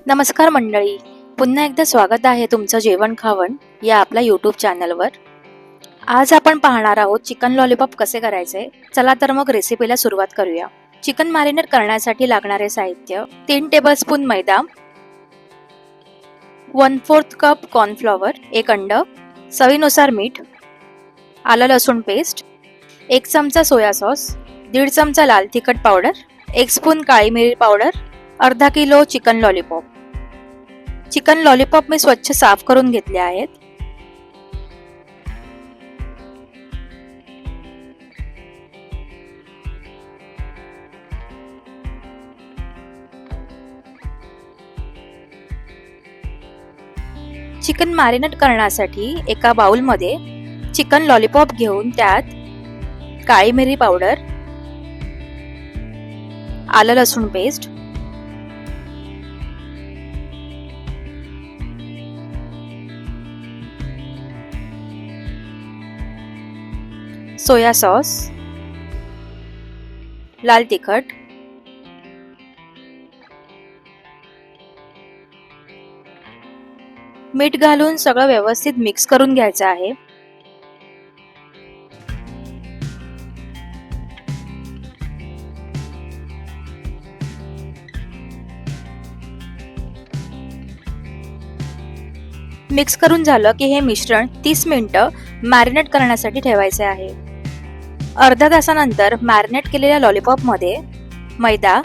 नमस्कार मंडळी, पुन्हा एकदा स्वागत आहे तुमचं जेवण खावण या आपल्या यूट्यूब चॅनलवर. आज आपण पाहणार आहोत चिकन लॉलीपॉप कसे करायचे. चला तर मग रेसिपीला सुरुवात करूया. चिकन मॅरिनेट करण्यासाठी लागणारे साहित्य: 3 टेबलस्पून मैदा, 1/4 कप कॉर्नफ्लॉवर, 1 अंड, चवीनुसार मीठ, आलं लसूण पेस्ट, 1 चमचा सोया सॉस, 1.5 चमचा लाल तिखट पावडर, 1 स्पून काळी मिरी पावडर, अर्धा kilo chicken lollipop. Chicken lollipop मी स्वच्छ साफ करून घेतले आहेत. चिकन मॅरिनेट करण्यासाठी एका बाउलमध्ये चिकन लॉलीपॉप घेऊन त्यात काळी मिरी पावडर, आलं लसूण पेस्ट, सोया सॉस, लाल तिखट, मीठ घालून सगळं व्यवस्थित मिक्स करून घ्यायचं आहे. मिक्स करून झालं की हे मिश्रण 30 मिनिटं मॅरिनेट करण्यासाठी ठेवायचे आहे. अर्ध्या तासानंतर मॅरिनेट केलेल्या लॉलीपॉप मध्ये मैदा,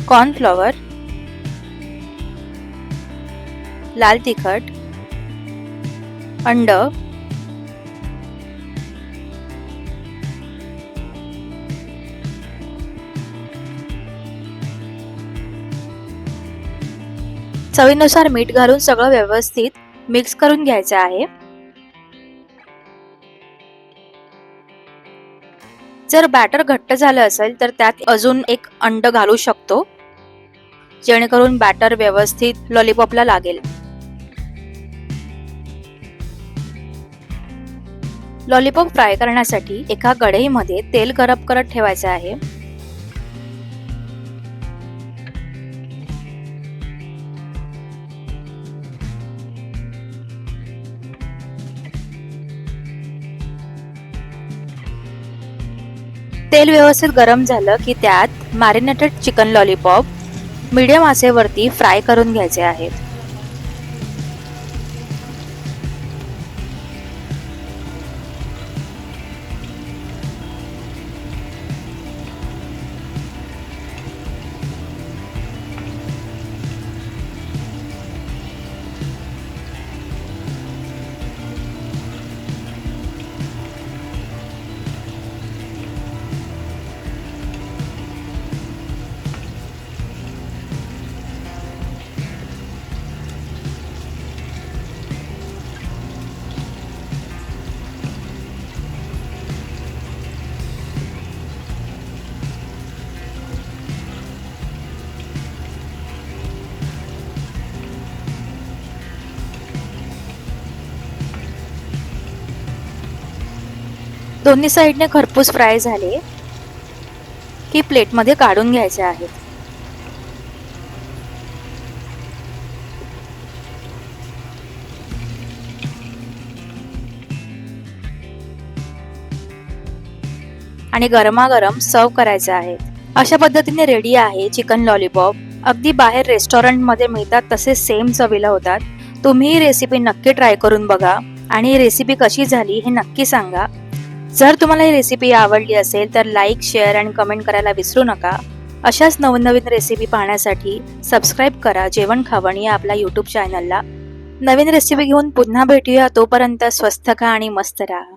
कॉर्नफ्लॉवर, लाल तिखट, अंड, चवीनुसार मीठ घालून सगळं व्यवस्थित मिक्स करून घ्यायचं आहे. जर बॅटर घट्ट झालं असेल तर त्यात अजून 1 अंड घालू शकतो, जेणेकरून बॅटर व्यवस्थित लॉलीपॉपला लागेल. लॉलीपॉप फ्राय करण्यासाठी एका कढईमध्ये तेल गरम करत ठेवायचे आहे. तेल व्यवस्थित गरम झालं की त्यात मॅरिनेटेड चिकन लॉलीपॉप मीडियम आचेवरती फ्राय करून घ्यायचे आहेत. दोन्ही साइडने खरपूस फ्राय झाले की प्लेटमध्ये काढून घ्यायचे आहेत. आणि गरमागरम सर्व करायचे आहेत. अशा पद्धतीने रेडी आहे चिकन लॉलीपॉप. अगदी बाहेर रेस्टॉरंट मध्ये मिळतात तसे सेम चवीला होतात. तुम्ही ही रेसिपी नक्की ट्राय करून बघा आणि रेसिपी कशी झाली हे नक्की सांगा. जर तुम्हाला ही रेसिपी आवडली असेल तर लाईक, शेअर आणि कमेंट करायला विसरू नका. अशाच नवीन रेसिपी पाहण्यासाठी सबस्क्राईब करा जेवण खावण या आपल्या यूट्यूब चॅनलला. नवीन रेसिपी घेऊन पुन्हा भेटूया. तोपर्यंत स्वस्थ खा आणि मस्त राहा.